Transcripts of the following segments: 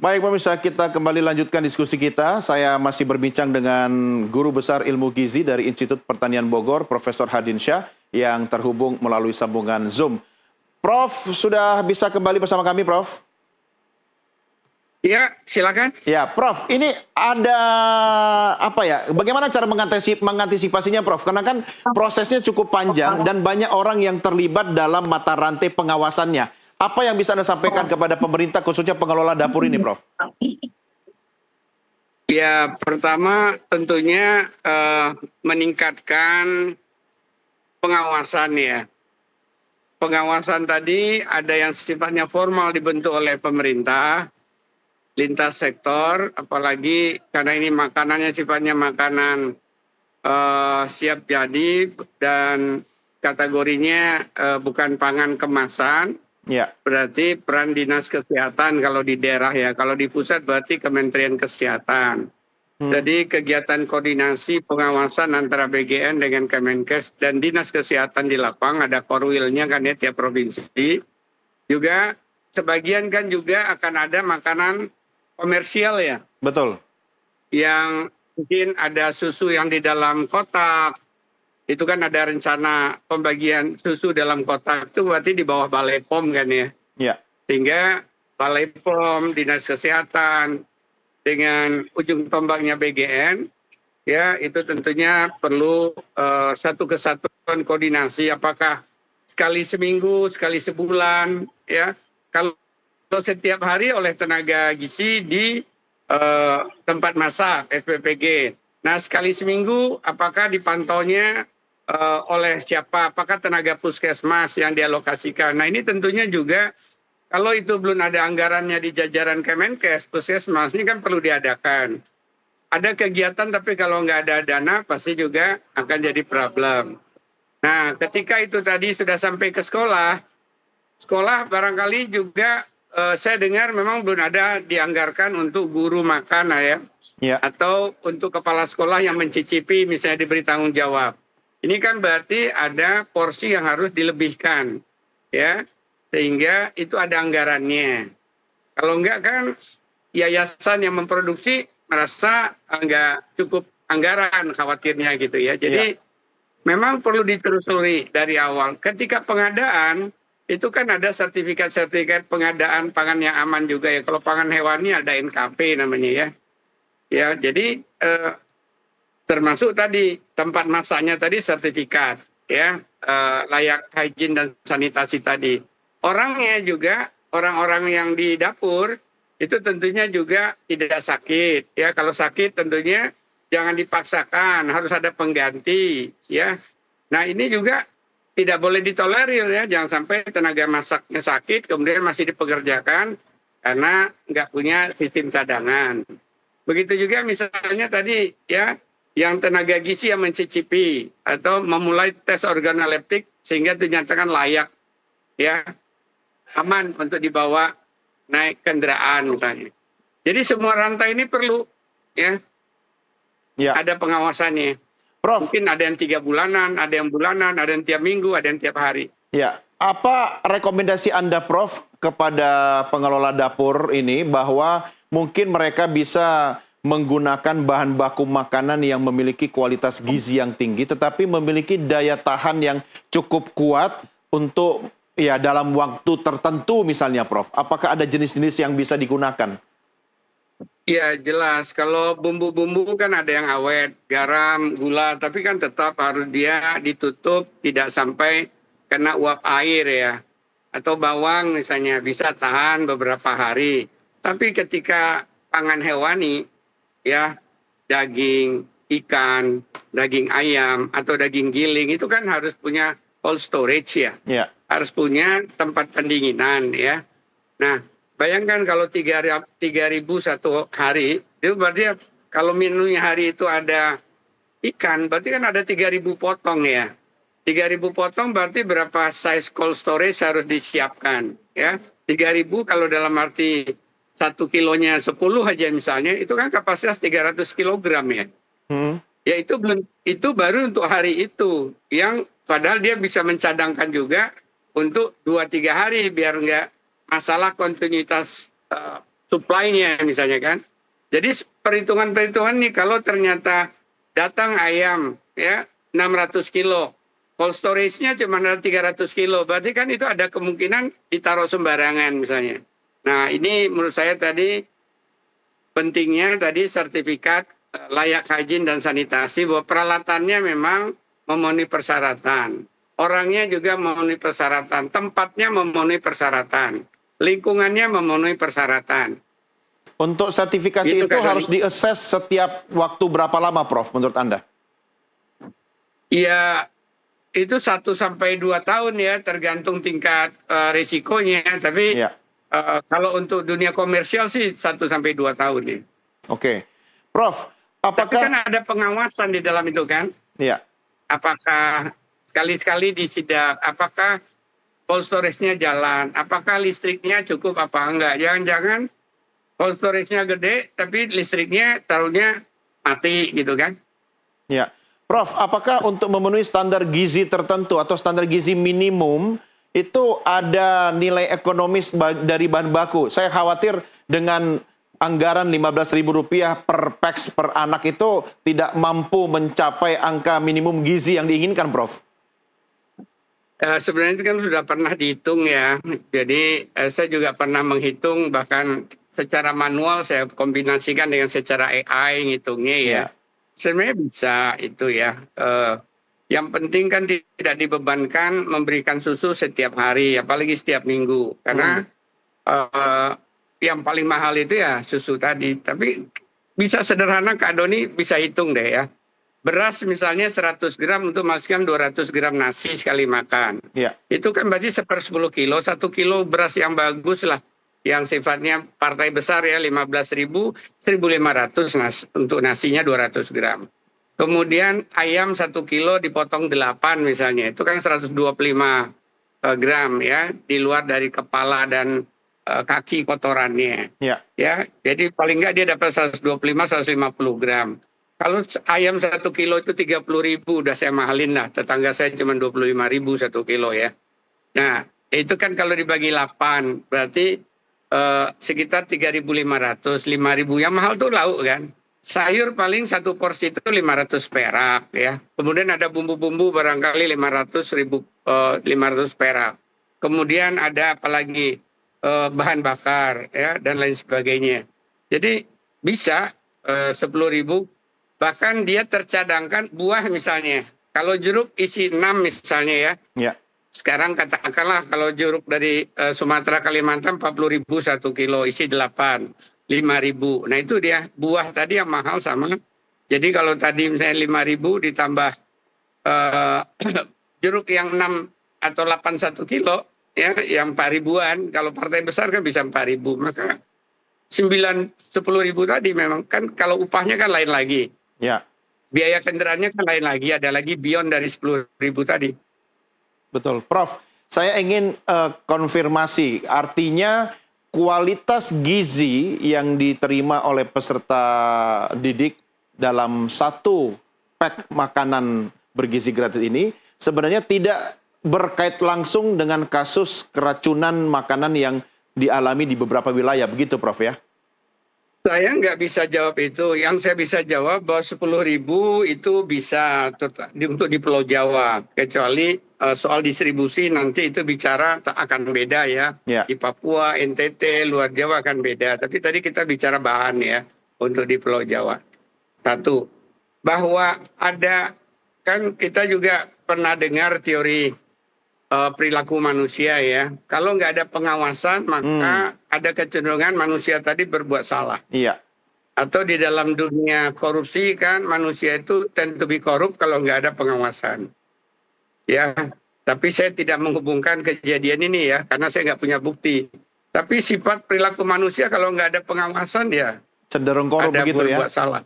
Baik pemirsa, kita kembali lanjutkan diskusi kita. Saya masih berbincang dengan Guru Besar Ilmu Gizi dari Institut Pertanian Bogor, Profesor Hadin Syah, yang terhubung melalui sambungan Zoom. Prof, sudah bisa kembali bersama kami, Prof? Ya, silakan. Ya, Prof, ini ada apa ya? Bagaimana cara mengantisipasinya, Prof? Karena kan prosesnya cukup panjang dan banyak orang yang terlibat dalam mata rantai pengawasannya. Apa yang bisa Anda sampaikan kepada pemerintah, khususnya pengelola dapur ini, Prof? Ya, pertama tentunya meningkatkan pengawasan ya. Pengawasan tadi ada yang sifatnya formal dibentuk oleh pemerintah, lintas sektor, apalagi karena ini makanannya sifatnya makanan siap jadi dan kategorinya bukan pangan kemasan. Ya. Berarti peran dinas kesehatan kalau di daerah ya, kalau di pusat berarti Kementerian Kesehatan. Jadi kegiatan koordinasi pengawasan antara BGN dengan Kemenkes dan dinas kesehatan di lapang, ada korwilnya kan ya tiap provinsi. Juga sebagian kan juga akan ada makanan komersial ya. Betul. Yang mungkin ada susu yang di dalam kotak, itu kan ada rencana pembagian susu dalam kotak, itu berarti di bawah Balai POM kan ya. Ya. Sehingga Balai POM, Dinas Kesehatan, dengan ujung tombaknya BGN, ya itu tentunya perlu satu kesatuan koordinasi, apakah sekali seminggu, sekali sebulan, ya. Kalau setiap hari oleh tenaga gizi di tempat masak SPPG. Nah sekali seminggu apakah dipantaunya oleh siapa, apakah tenaga puskesmas yang dialokasikan. Nah ini tentunya juga kalau itu belum ada anggarannya di jajaran Kemenkes, puskesmas ini kan perlu diadakan. Ada kegiatan tapi kalau nggak ada dana pasti juga akan jadi problem. Nah ketika itu tadi sudah sampai ke sekolah, sekolah barangkali juga saya dengar memang belum ada dianggarkan untuk guru makan ya. Ya. Atau untuk kepala sekolah yang mencicipi misalnya diberi tanggung jawab. Ini kan berarti ada porsi yang harus dilebihkan, ya, sehingga itu ada anggarannya. Kalau enggak kan yayasan yang memproduksi merasa enggak cukup anggaran khawatirnya gitu ya. Jadi memang perlu ditelusuri dari awal. Ketika pengadaan itu kan ada sertifikat-sertifikat pengadaan pangan yang aman juga ya. Kalau pangan hewani ada NKP namanya ya. Ya, jadi termasuk tadi tempat masaknya tadi sertifikat ya, layak hygiene dan sanitasi tadi. Orangnya juga orang-orang yang di dapur itu tentunya juga tidak sakit ya. Kalau sakit tentunya jangan dipaksakan, harus ada pengganti ya. Nah ini juga tidak boleh ditolerir ya, jangan sampai tenaga masaknya sakit kemudian masih dipekerjakan karena nggak punya sistem cadangan. Begitu juga misalnya tadi ya, yang tenaga gizi yang mencicipi atau memulai tes organoleptik sehingga dinyatakan layak ya, aman untuk dibawa naik kendaraan misalnya. Jadi semua rantai ini perlu ya, ada pengawasannya. Prof, mungkin ada yang 3 bulanan, ada yang bulanan, ada yang tiap minggu, ada yang tiap hari. Ya, apa rekomendasi Anda, Prof, kepada pengelola dapur ini bahwa mungkin mereka bisa menggunakan bahan baku makanan yang memiliki kualitas gizi yang tinggi, tetapi memiliki daya tahan yang cukup kuat untuk ya dalam waktu tertentu misalnya, Prof. Apakah ada jenis-jenis yang bisa digunakan? Ya jelas, kalau bumbu-bumbu kan ada yang awet, garam, gula, tapi kan tetap harus dia ditutup tidak sampai kena uap air ya. Atau bawang misalnya bisa tahan beberapa hari. Tapi ketika pangan hewani, ya daging, ikan, daging ayam, atau daging giling, itu kan harus punya cold storage ya. Harus punya tempat pendinginan ya. Nah, bayangkan kalau 3.000 satu hari, itu berarti kalau menunya hari itu ada ikan, berarti kan ada 3.000 potong ya. 3.000 potong berarti berapa size cold storage harus disiapkan ya. 3.000 kalau dalam arti 1 kilonya 10 aja misalnya, itu kan kapasitas 300 kilogram ya. Ya itu baru untuk hari itu, yang padahal dia bisa mencadangkan juga untuk 2-3 hari biar enggak masalah kontinuitas supply-nya misalnya kan. Jadi perhitungan-perhitungan nih kalau ternyata datang ayam ya 600 kilo, cold storage-nya cuma ada 300 kilo, berarti kan itu ada kemungkinan ditaruh sembarangan misalnya. Nah ini menurut saya tadi pentingnya tadi sertifikat layak hygiene dan sanitasi bahwa peralatannya memang memenuhi persyaratan. Orangnya juga memenuhi persyaratan, tempatnya memenuhi persyaratan, lingkungannya memenuhi persyaratan. Untuk sertifikasi Gitu, itu Kak harus Doni. di-assess setiap waktu berapa lama, Prof, menurut Anda? Ya itu 1 sampai 2 tahun ya tergantung tingkat risikonya. Tapi Ya, kalau untuk dunia komersial sih 1 sampai 2 tahun nih. oke. Prof, Tapi kan apakah... ada pengawasan di dalam itu kan. Ya, Apakah sekali-sekali disidak, apakah cold storage-nya jalan, apakah listriknya cukup apa enggak. Jangan-jangan cold storage-nya gede tapi listriknya taruhnya mati gitu kan. ya. Prof, apakah untuk memenuhi standar gizi tertentu atau standar gizi minimum itu ada nilai ekonomis dari bahan baku? Saya khawatir dengan anggaran Rp15.000 per peks per anak itu tidak mampu mencapai angka minimum gizi yang diinginkan, Prof. Sebenarnya itu kan sudah pernah dihitung ya. Jadi saya juga pernah menghitung bahkan secara manual saya kombinasikan dengan secara AI ngitungnya ya. Ya, Sebenarnya bisa itu ya. Yang penting kan tidak dibebankan memberikan susu setiap hari, apalagi setiap minggu. Karena yang paling mahal itu ya susu tadi. Tapi bisa sederhana Kak Doni bisa hitung deh ya. Beras misalnya 100 gram untuk masukkan 200 gram nasi sekali makan. ya, Itu kan berarti 10 kilo, 1 kilo beras yang bagus lah. Yang sifatnya partai besar ya 15.000, 1.500 untuk nasinya 200 gram. Kemudian ayam 1 kilo dipotong 8 misalnya, itu kan 125 gram ya, di luar dari kepala dan kaki kotorannya. ya, Ya, jadi paling nggak dia dapat 125-150 gram. Kalau ayam 1 kilo itu 30.000, udah saya mahalin lah. Tetangga saya cuma 25.000 1 kilo ya. Nah, itu kan kalau dibagi 8, berarti sekitar 3.500, 5.000. Yang mahal tuh lauk kan. Sayur paling satu porsi itu 500 perak ya. Kemudian ada bumbu-bumbu barangkali 500 perak. Kemudian ada apalagi bahan bakar ya dan lain sebagainya. Jadi bisa 10.000. Bahkan dia tercadangkan buah misalnya. Kalau jeruk isi 6 misalnya ya. ya. Sekarang katakanlah kalau jeruk dari Sumatera Kalimantan 40.000 1 kilo, isi 8, 5.000. Nah itu dia buah tadi yang mahal sama. Jadi kalau tadi misalnya 5.000 ditambah jeruk yang 6 atau 8 1 kilo, ya yang 4.000-an. Kalau partai besar kan bisa 4.000. Maka 10.000 tadi memang kan kalau upahnya kan lain lagi. Ya, Biaya kendaraannya kan lain lagi, ada lagi beyond dari 10.000 tadi. betul. Prof, saya ingin konfirmasi, artinya kualitas gizi yang diterima oleh peserta didik dalam satu pack makanan bergizi gratis ini sebenarnya tidak berkait langsung dengan kasus keracunan makanan yang dialami di beberapa wilayah, begitu Prof ya? Saya nggak bisa jawab itu. Yang saya bisa jawab bahwa 10.000 itu bisa untuk di Pulau Jawa. Kecuali soal distribusi nanti itu bicara akan beda ya. Ya, Di Papua, NTT, luar Jawa akan beda. Tapi tadi kita bicara bahan ya untuk di Pulau Jawa. Satu, bahwa ada, kan kita juga pernah dengar teori perilaku manusia ya. Kalau nggak ada pengawasan, maka ada kecenderungan manusia tadi berbuat salah. iya, Atau di dalam dunia korupsi kan manusia itu tend to be korup kalau nggak ada pengawasan. Ya, tapi saya tidak menghubungkan kejadian ini ya, karena saya nggak punya bukti. Tapi sifat perilaku manusia kalau nggak ada pengawasan ya cenderung korup ada begitu ya? berbuat salah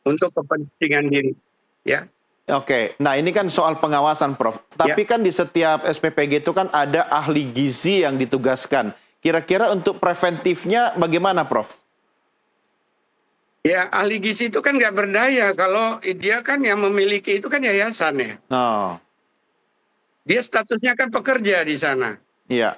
untuk kepentingan diri. Ya. Oke, nah ini kan soal pengawasan, Prof. Tapi kan di setiap SPPG itu kan ada ahli gizi yang ditugaskan. Kira-kira untuk preventifnya bagaimana, Prof? Ya, ahli gizi itu kan nggak berdaya kalau dia kan yang memiliki itu kan yayasan ya. Oh, Dia statusnya kan pekerja di sana. iya.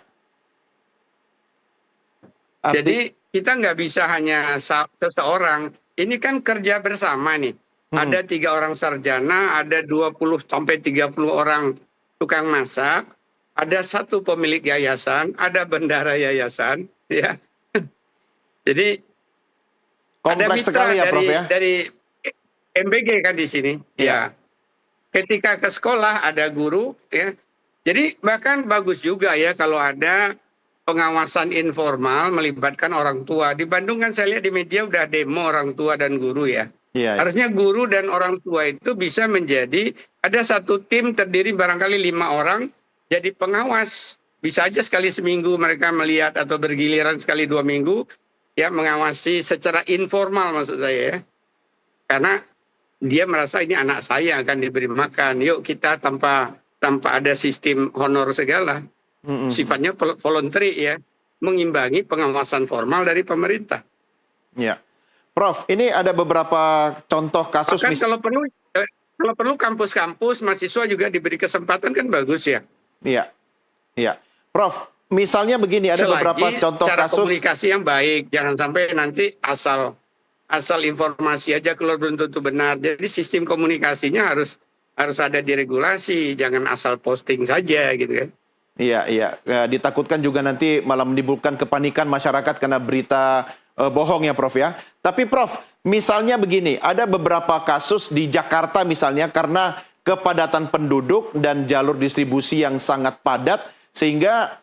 Jadi kita nggak bisa hanya seseorang. Ini kan kerja bersama nih. Ada 3 orang sarjana, ada 20 sampai 30 orang tukang masak, ada 1 pemilik yayasan, ada bendara yayasan, ya. Jadi ada Kompleks mitra sekali ya, Prof, ya? dari MBG kan di sini. Iya. Ya. Ketika ke sekolah ada guru, ya. Jadi bahkan bagus juga ya kalau ada pengawasan informal melibatkan orang tua. Di Bandung kan saya lihat di media udah demo orang tua dan guru ya. Iya. Harusnya guru dan orang tua itu bisa menjadi, ada satu tim terdiri barangkali 5 orang jadi pengawas. Bisa aja sekali seminggu mereka melihat atau bergiliran sekali 2 minggu ya, mengawasi secara informal maksud saya ya. Karena dia merasa ini anak saya akan diberi makan. Yuk kita tanpa ada sistem honor segala. Sifatnya voluntary ya, mengimbangi pengawasan formal dari pemerintah. Ya. Prof, ini ada beberapa contoh kasus. Bahkan kalau perlu kampus-kampus mahasiswa juga diberi kesempatan kan bagus ya. Iya, iya. Prof, misalnya begini, ada beberapa contoh cara kasus. komunikasi yang baik, jangan sampai nanti asal informasi aja keluar belum tentu benar. Jadi sistem komunikasinya harus ada diregulasi, jangan asal posting saja gitu kan. Iya, iya. Ditakutkan juga nanti malah menimbulkan kepanikan masyarakat karena berita bohong ya, Prof ya. Tapi Prof, misalnya begini, ada beberapa kasus di Jakarta misalnya karena kepadatan penduduk dan jalur distribusi yang sangat padat sehingga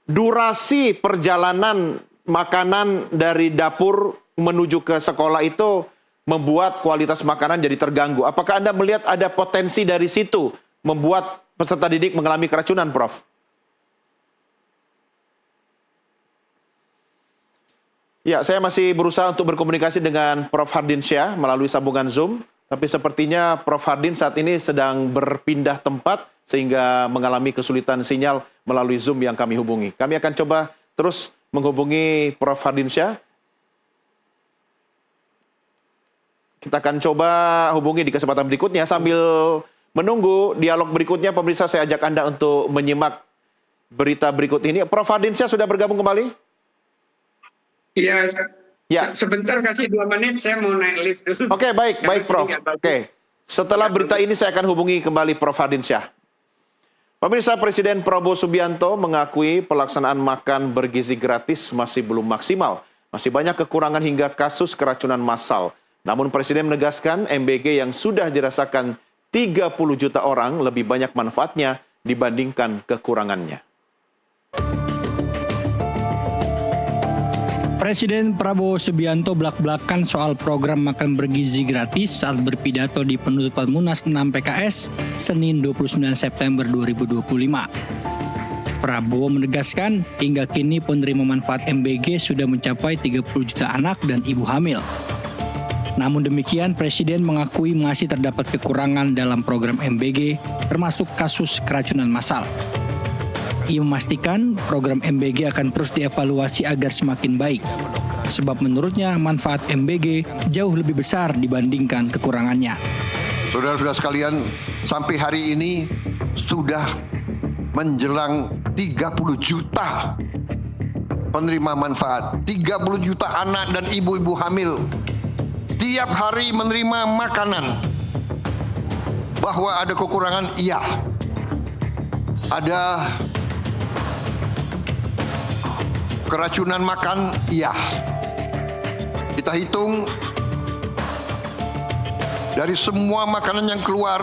durasi perjalanan makanan dari dapur menuju ke sekolah itu membuat kualitas makanan jadi terganggu. Apakah Anda melihat ada potensi dari situ membuat peserta didik mengalami keracunan, Prof? Ya, saya masih berusaha untuk berkomunikasi dengan Prof Hardinsyah melalui sambungan Zoom, tapi sepertinya Prof Hardin saat ini sedang berpindah tempat sehingga mengalami kesulitan sinyal melalui Zoom yang kami hubungi. Kami akan coba terus menghubungi Prof Hardinsyah. Kita akan coba hubungi di kesempatan berikutnya. Sambil menunggu dialog berikutnya, pemirsa, saya ajak Anda untuk menyimak berita berikut ini. Prof Hardinsyah sudah bergabung kembali? Iya, ya. Sebentar, kasih 2 menit, saya mau naik lift dulu. Oke, baik Prof. Oke, setelah berita ini saya akan hubungi kembali Prof Hardinsyah. Pemirsa, Presiden Prabowo Subianto mengakui pelaksanaan makan bergizi gratis masih belum maksimal. Masih banyak kekurangan hingga kasus keracunan massal. Namun Presiden menegaskan MBG yang sudah dirasakan 30 juta orang lebih banyak manfaatnya dibandingkan kekurangannya. Presiden Prabowo Subianto belak-belakan soal program makan bergizi gratis saat berpidato di penutupan Munas 6 PKS Senin 29 September 2025. Prabowo menegaskan hingga kini penerima manfaat MBG sudah mencapai 30 juta anak dan ibu hamil. Namun demikian, Presiden mengakui masih terdapat kekurangan dalam program MBG, termasuk kasus keracunan massal. Ia memastikan program MBG akan terus dievaluasi agar semakin baik. Sebab menurutnya manfaat MBG jauh lebih besar dibandingkan kekurangannya. Saudara-saudara sekalian, sampai hari ini sudah menjelang 30 juta penerima manfaat. 30 juta anak dan ibu-ibu hamil tiap hari menerima makanan. Bahwa ada kekurangan, iya. Ada keracunan makan, iya. Kita hitung dari semua makanan yang keluar,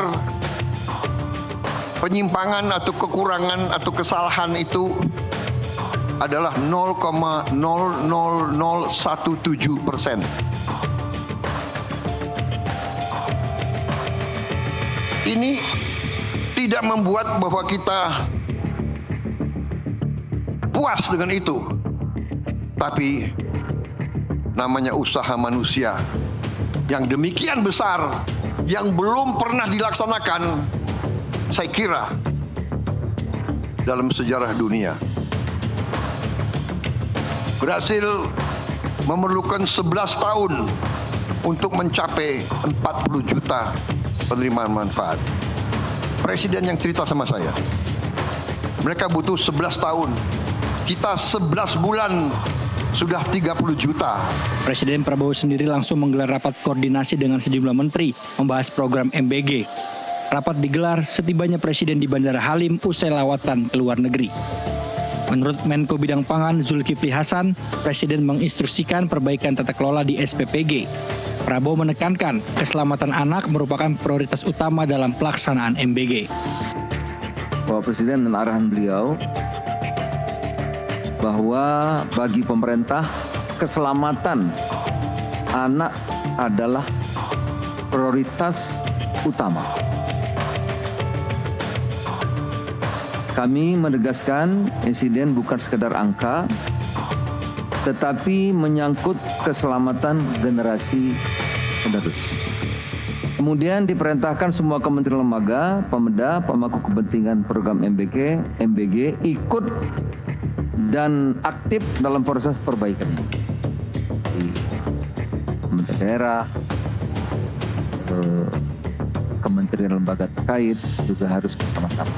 penyimpangan atau kekurangan atau kesalahan itu adalah 0,00017%. Ini tidak membuat bahwa kita puas dengan itu. Tapi namanya usaha manusia yang demikian besar, yang belum pernah dilaksanakan, saya kira, dalam sejarah dunia. Berhasil memerlukan 11 tahun untuk mencapai 40 juta penerimaan manfaat. Presiden yang cerita sama saya, mereka butuh 11 tahun. Kita 11 bulan sudah 30 juta. Presiden Prabowo sendiri langsung menggelar rapat koordinasi dengan sejumlah menteri membahas program MBG. Rapat digelar setibanya Presiden di Bandara Halim usai lawatan ke luar negeri. Menurut Menko Bidang Pangan Zulkifli Hasan, Presiden menginstruksikan perbaikan tata kelola di SPPG. Prabowo menekankan keselamatan anak merupakan prioritas utama dalam pelaksanaan MBG. Bapak Presiden dan arahan beliau bahwa bagi pemerintah keselamatan anak adalah prioritas utama. Kami menegaskan insiden bukan sekedar angka, tetapi menyangkut keselamatan generasi penerus. Kemudian diperintahkan semua kementerian lembaga, Pemda, pemangku kepentingan program MBG ikut dan aktif dalam proses perbaikan ini. Di Kementerian Daerah, kementerian lembaga terkait juga harus bersama-sama.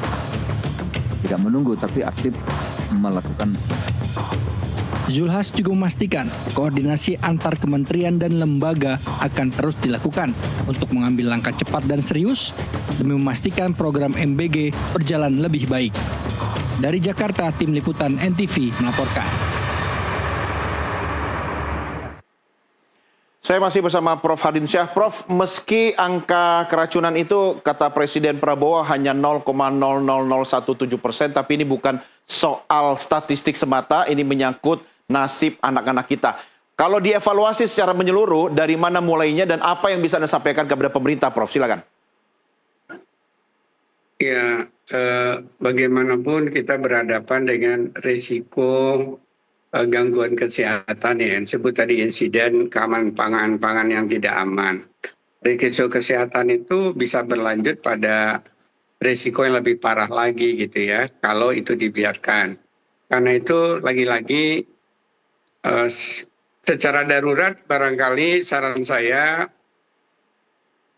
Tidak menunggu, tapi aktif melakukan. Zulhas juga memastikan koordinasi antar kementerian dan lembaga akan terus dilakukan untuk mengambil langkah cepat dan serius demi memastikan program MBG berjalan lebih baik. Dari Jakarta, Tim Liputan NTV melaporkan. Saya masih bersama Prof. Hadinsyah. Prof, meski angka keracunan itu kata Presiden Prabowo hanya 0,00017%, tapi ini bukan soal statistik semata, ini menyangkut nasib anak-anak kita. Kalau dievaluasi secara menyeluruh, dari mana mulainya dan apa yang bisa Anda sampaikan kepada pemerintah, Prof? Silakan. Ya, bagaimanapun kita berhadapan dengan risiko gangguan kesehatan ya, yang disebut tadi insiden keamanan pangan yang tidak aman. Risiko kesehatan itu bisa berlanjut pada risiko yang lebih parah lagi gitu ya, kalau itu dibiarkan. Karena itu lagi-lagi secara darurat barangkali saran saya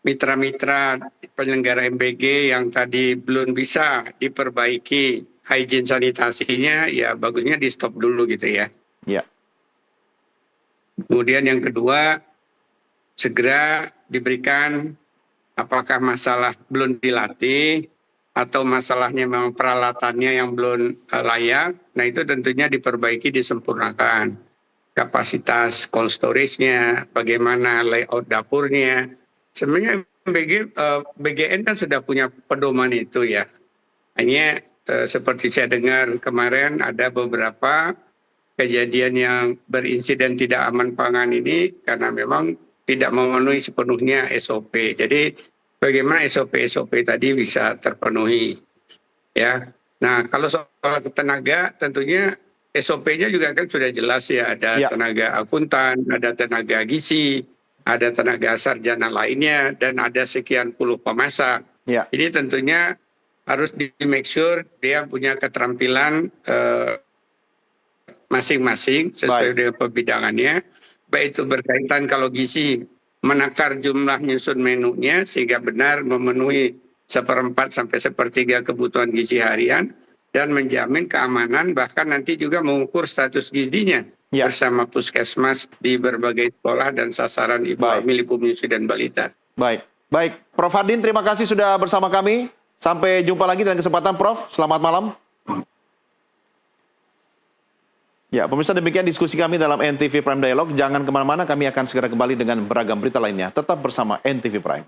mitra-mitra penyelenggara MBG yang tadi belum bisa diperbaiki hygiene sanitasinya, ya bagusnya di stop dulu gitu ya. Ya. Kemudian yang kedua, segera diberikan apakah masalah belum dilatih atau masalahnya memang peralatannya yang belum layak. Nah itu tentunya diperbaiki, disempurnakan. Kapasitas cold storage-nya, bagaimana layout dapurnya. Sebenarnya BGN kan sudah punya pedoman itu ya. Hanya seperti saya dengar kemarin ada beberapa kejadian yang berinsiden tidak aman pangan ini karena memang tidak memenuhi sepenuhnya SOP. Jadi bagaimana SOP tadi bisa terpenuhi, ya. Nah kalau soal tenaga tentunya SOP-nya juga kan sudah jelas ya, ada tenaga akuntan, ada tenaga gizi, ada tenaga sarjana lainnya, dan ada sekian puluh pemasak. Ya. Ini tentunya harus di-make sure dia punya keterampilan masing-masing sesuai dengan pembidangannya. Baik itu berkaitan kalau gizi, menakar jumlah nyusun menunya sehingga benar memenuhi 1/4 sampai 1/3 kebutuhan gizi harian, dan menjamin keamanan, bahkan nanti juga mengukur status gizinya bersama puskesmas di berbagai sekolah dan sasaran ibu hamil, ibu menyusui dan balita. Baik, Prof. Hadin, terima kasih sudah bersama kami. Sampai jumpa lagi dalam kesempatan, Prof. Selamat malam. Ya, pemirsa, demikian diskusi kami dalam NTV Prime Dialog. Jangan kemana-mana, kami akan segera kembali dengan beragam berita lainnya. Tetap bersama NTV Prime.